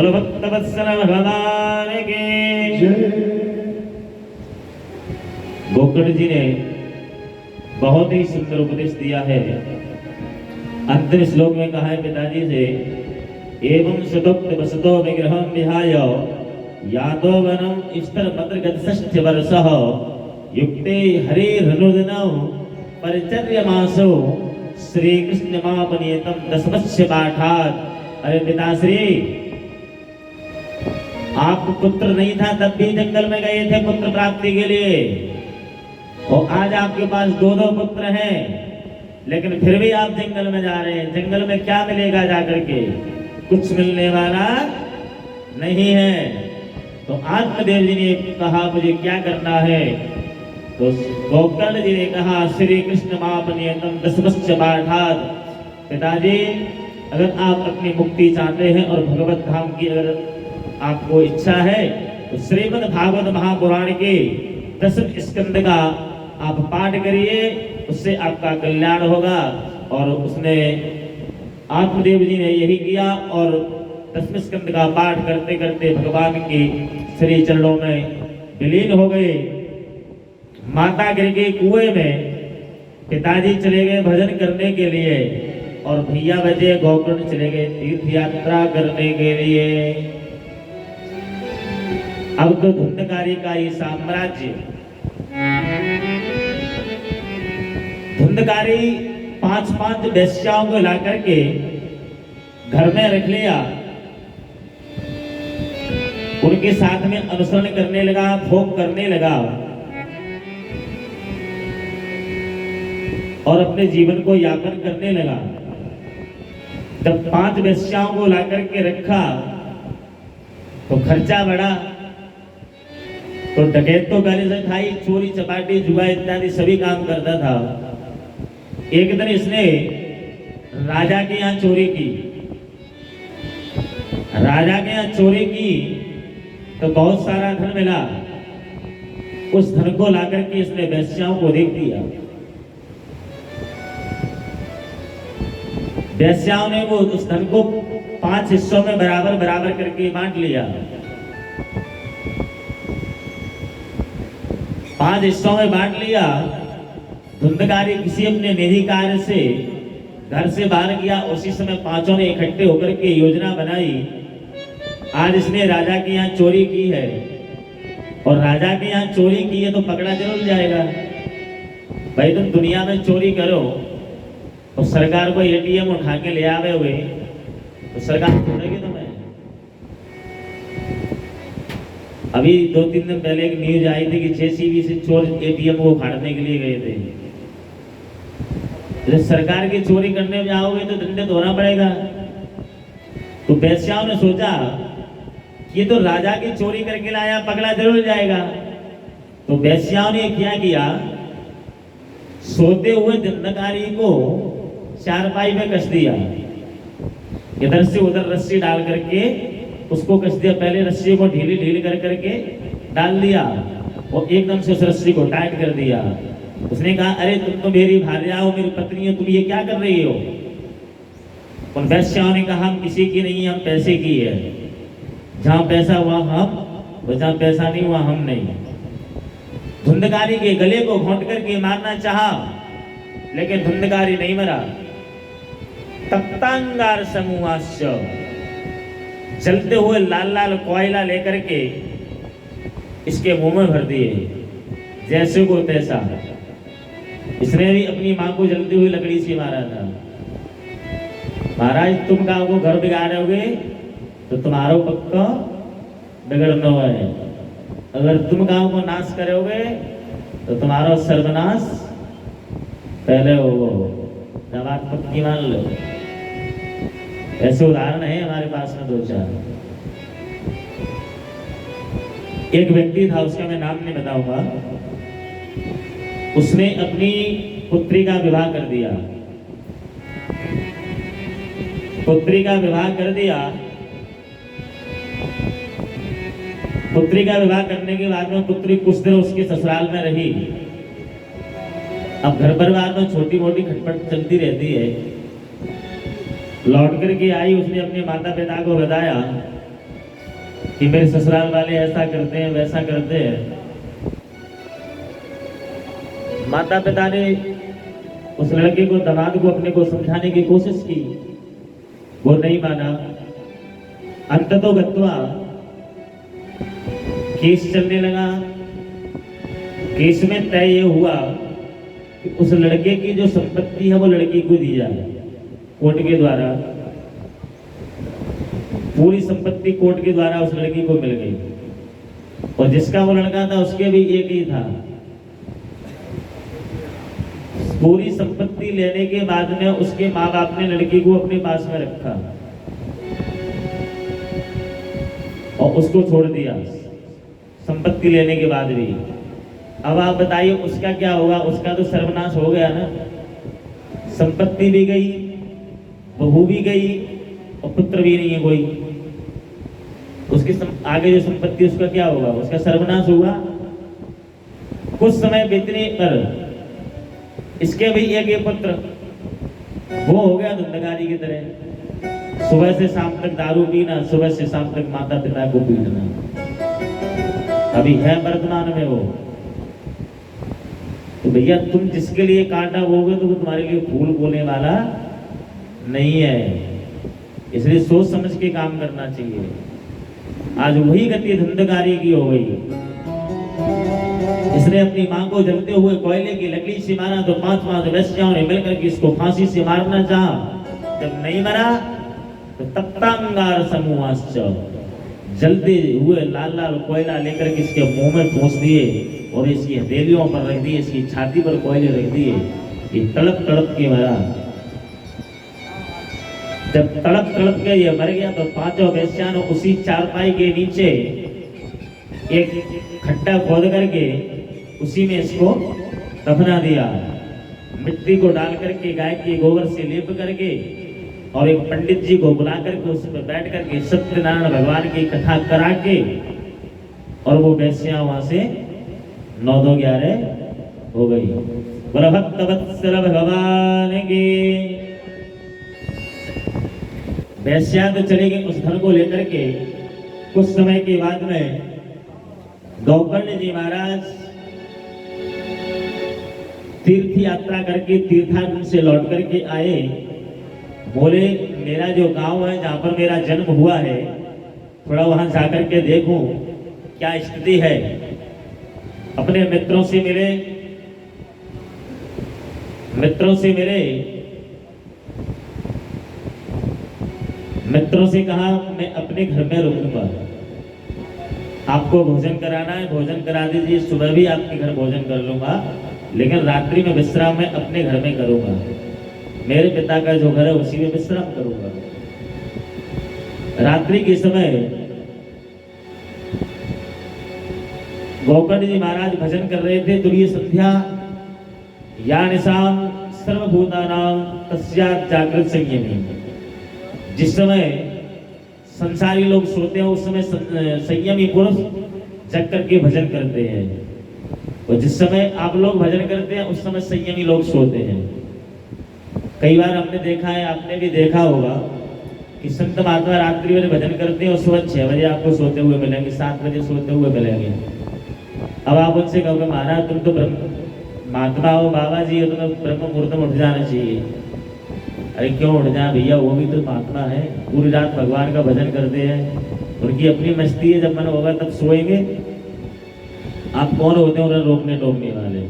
बोलो भक्तवत्सल भगवान की। गोकर्ण जी ने बहुत ही सुंदर उपदेश दिया है। अंतिम श्लोक में कहा है पिताजी से, एवं सदोक्त वसतो विग्रहं विहाय यादो वनम इष्टर पत्र गतसश्च वर्षः युक्ते हरे हनुदिनौ परिचर्यमासो श्री कृष्ण मापनीतम दशमस्य पाठात्। अरे पिताश्री, आपको पुत्र नहीं था तब भी जंगल में गए थे पुत्र प्राप्ति के लिए, और आज आपके पास दो दो पुत्र हैं, लेकिन फिर भी आप जंगल में जा रहे हैं। जंगल में क्या मिलेगा जाकर के? कुछ मिलने वाला नहीं है। तो आत्मदेव जी ने कहा मुझे क्या करना है? तो गोकर्ण जी ने कहा श्री कृष्ण मापनीयतम दशमस्य पाठात्। पिताजी, अगर आप अपनी मुक्ति चाहते हैं और भगवत धाम की अगर आपको इच्छा है तो श्रीमद् भागवत महापुराण के 10वें स्कंद का आप पाठ करिए, उससे आपका कल्याण होगा। और उसने आत्मदेव जी ने यही किया और 10वें स्कंद का पाठ करते करते भगवान के श्री चरणों में विलीन हो गए। माता गिर गई कुएं में, पिताजी चले गए भजन करने के लिए, और भैया बजे गोकर्ण चले गए तीर्थ यात्रा करने के लिए। अब तो धुंधकारी का ये साम्राज्य, धुंधकारी 5-5 वेश्याओं को ला करके घर में रख लिया, उनके साथ में अनुसरण करने लगा, भोग करने लगा और अपने जीवन को यापन करने लगा। जब 5 वेश्याओं को ला करके रखा तो खर्चा बढ़ा, तो डकैत तो पहले से था ही, चोरी चपाटी जुआ इत्यादि सभी काम करता था। एक दिन इसने राजा के यहाँ चोरी की। राजा के यहाँ चोरी की तो बहुत सारा धन मिला। उस धन को लाकर के इसने वेश्याओं को देख दिया। वेश्याओं ने वो उस धन को 5 हिस्सों में बराबर बराबर करके बांट लिया। 5 हिस्सों में बांट लिया। धुंधकारी किसी अपने निजी कार्य से घर से बाहर गया, उसी समय पांचों ने इकट्ठे होकर के योजना बनाई। आज इसने राजा के यहाँ चोरी की है, और राजा के यहाँ चोरी की है तो पकड़ा जरूर जाएगा। भाई तुम दुनिया में चोरी करो और सरकार को एटीएम उठा के ले आवे हुए तो सरकार छोड़ेगी तुम्हें? अभी 2-3 दिन पहले एक न्यूज आई थी कि जेसीबी से चोर एटीएम को उखाड़ने के लिए गए थे। जब सरकार की चोरी करने में जाओगे तो दंडित होना पड़ेगा। तो वेश्याओं ने सोचा ये तो राजा की चोरी करके लाया, पकड़ा जरूर जाएगा। तो वेश्याओं ने क्या किया, सोते हुए धुंधकारी को चारपाई में कस दिया। इधर से उधर रस्सी डाल करके उसको कस दिया। पहले रस्सी को ढीली ढीली कर करके डाल दिया और एकदम से उस रस्सी को टाइट कर दिया। उसने कहा अरे तुम तो मेरी भार्या हो, मेरी पत्नी हो, तुम ये क्या कर रही हो? उन वेश्याओं ने कहा हम किसी की नहीं, हम पैसे की है। जहां पैसा हुआ हम, और जहां पैसा नहीं हुआ हम नहीं। धुंधकारी के गले को घोंट करके मारना चाहा, लेकिन धुंधकारी नहीं मरा। तप्तांगार समूहास्य, जलते हुए लाल लाल कोयला लेकर के इसके मुंह में भर दिए, जैसे को तैसा। इसने भी अपनी मां को जलती हुई लकड़ी से मारा था। महाराज तुम गांव को घर बिगाड़ोगे तो तुम्हारो पक्का बिगड़ना है। अगर तुम गांव को नाश करोगे तो तुम्हारा सर्वनाश पहले होगा। जब बात पक्की मान लो। ऐसे उदाहरण है हमारे पास में 2-4। एक व्यक्ति था, उसका मैं नाम नहीं बताऊंगा। उसने अपनी पुत्री का विवाह कर दिया। पुत्री का विवाह कर दिया। पुत्री का विवाह करने के बाद में पुत्री कुछ दिन उसके ससुराल में रही। अब घर परिवार में छोटी मोटी खटपट चलती रहती है। लौट करके आई, उसने अपने माता पिता को बताया कि मेरे ससुराल वाले ऐसा करते हैं वैसा करते हैं। माता पिता ने उस लड़के को, दामाद को, अपने को समझाने की कोशिश की, वो नहीं माना। अंततो गत्वा केस चलने लगा। केस में तय ये हुआ कि उस लड़के की जो संपत्ति है वो लड़की को दी जाए। कोर्ट के द्वारा पूरी संपत्ति कोर्ट के द्वारा उस लड़की को मिल गई। और जिसका वो लड़का था उसके भी एक ही था। पूरी संपत्ति लेने के बाद में उसके माँ बाप ने लड़की को अपने पास में रखा और उसको छोड़ दिया संपत्ति लेने के बाद भी। अब आप बताइए उसका क्या होगा? उसका तो सर्वनाश हो गया ना। संपत्ति भी गई, बहू भी गई और पुत्र भी नहीं है कोई। उसकी आगे जो संपत्ति उसका क्या होगा? उसका सर्वनाश हुआ। कुछ समय बीतने पर इसके भी एक पुत्र वो हो गया धुंधकारी की तरह। सुबह से शाम तक दारू पीना, सुबह से शाम तक माता पिता को पीटना। अभी है वर्तमान में वो। तो भैया तुम जिसके लिए कांटा बोगे तो वो तुम्हारे लिए फूल बोने वाला नहीं है। इसलिए सोच समझ के काम करना चाहिए। आज वही गति धुंधकारी की हो गई। इसने अपनी मां को जलते हुए कोयले की लकड़ी से मारा तो 5 वेश्याओं ने मिलकर के इसको फांसी से मारना चाहा। जब नहीं मरा तो तप्तांगार समूहाश्च, जलते हुए लाल लाल कोयला लेकर के इसके मुंह में ठोस दिए और इसकी हथेलियों पर रख दिए, इसकी छाती पर कोयले रख दिए। ये तड़प तड़प के मरा। जब तड़प तड़प के ये मर गया तो 5 वेश्याओं ने उसी चारपाई के नीचे एक खड्डा खोद करके उसी में इसको दफना दिया। मिट्टी को डाल करके गाय के गोबर से लेप करके और एक पंडित जी को बुला करके उस पर बैठ करके सत्यनारायण भगवान की कथा करा के और वो वैश्या वहां से 9-2-11 हो गई। बोला भक्त वत्सल भगवान की। वैश्या तो चले गए उस धन को लेकर के। कुछ समय के बाद में गौकर्ण जी महाराज तीर्थ यात्रा करके तीर्थाटन से लौट करके आए। बोले मेरा जो गांव है जहां पर मेरा जन्म हुआ है थोड़ा वहां जाकर के देखूं क्या स्थिति है। अपने मित्रों से मिले। मित्रों से कहा मैं अपने घर में रुकूंगा, आपको भोजन कराना है भोजन करा दीजिए, सुबह भी आपके घर भोजन कर लूंगा, लेकिन रात्रि में विश्राम मैं अपने घर में करूंगा। मेरे पिता का जो घर है उसी में विश्राम करूंगा। रात्रि के समय गौकर्ण जी महाराज भजन कर रहे थे। तुरीय संध्या या निशाम सर्वभूतानां तस्यात् जागृत संयमी। जिस समय संसारी लोग सोते हैं उस समय संयमी पुरुष जग करके भजन करते हैं, और जिस समय आप लोग भजन करते हैं उस समय संयमी लोग सोते हैं। कई बार हमने देखा है, आपने भी देखा होगा कि संत महात्मा रात्रि में भजन करते हैं और सुबह 6 बजे आपको सोते हुए मिलेंगे, 7 बजे सोते हुए मिलेंगे। अब आप उनसे कहोगे महाराज तुम तो महात्मा हो, बाबा जी हो, तुम्हें ब्रह्म मुहूर्त में उठ जाना चाहिए। अरे क्यों उठ जाए भैया, वो भी तो महात्मा है, पूरी रात भगवान का भजन करते हैं, उनकी अपनी मस्ती है, जब मन होगा तब सोएंगे। आप कौन होते हैं उन्हें रोकने टोकने वाले?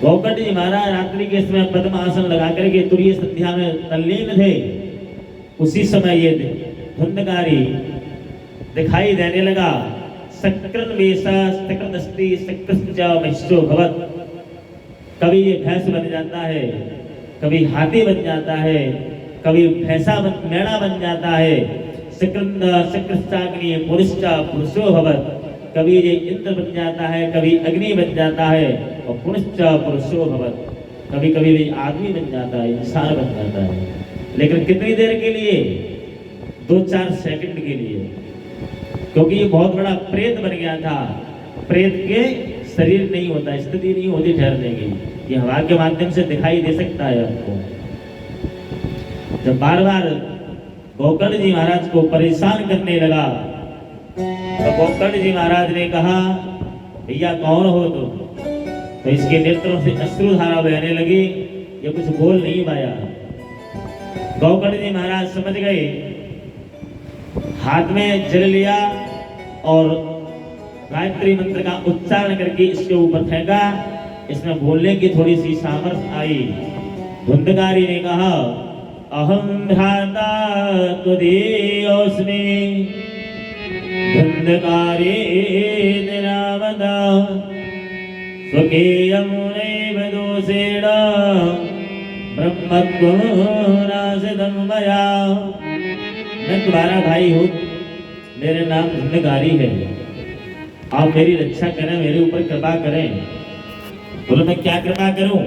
गौकर्ण जी महाराज रात्रि के समय पद्म आसन लगा करके तुरीय संध्या में तल्लीन थे। उसी समय ये धुंधकारी दिखाई देने लगा। सकृन वेशा सकृदस्ति सकृत्या महिषो भवत्। कभी ये भैंस बन जाता है, कभी हाथी बन जाता है, कभी भैंसा मेढ़ा बन जाता है। सकृंद सकृत्याग्नि पुरुषा पुरुषो भवत्। कभी ये इंद्र बन जाता है, कभी अग्नि बन जाता है, और पुरुषा पुरुषो भवत्। कभी कभी भी आदमी बन जाता है, इंसान बन जाता है, लेकिन कितनी देर के लिए? 2-4 सेकंड के लिए, क्योंकि ये बहुत बड़ा प्रेत बन गया था। प्रेत के शरीर नहीं होता, स्थिति नहीं होती ठहरने की, ये हवा के माध्यम से दिखाई दे सकता है आपको। जब बार बार गौकर्ण जी महाराज को परेशान करने लगा तो गोकर्ण जी महाराज ने कहा भैया कौन हो तुम? तो इसके नेत्रों से अश्रुधारा बहने लगी, ये कुछ बोल नहीं पाया। गोकर्ण जी महाराज समझ गए, हाथ में जल लिया और गायत्री मंत्र का उच्चारण करके इसके ऊपर फेंका। इसमें बोलने की थोड़ी सी सामर्थ्य आई। धुंधकारी ने कहा अहम भ्राता त्वदीयोऽस्मि धुंधकारी नामदा स्वकीयमुनैव दोषेण ब्रह्मत्वं नाशितं मया। मैं तुम्हारा भाई हूँ, मेरा नाम धुंधकारी है, आप मेरी रक्षा करें, मेरे ऊपर कृपा करें। बोलो मैं क्या कृपा करूं?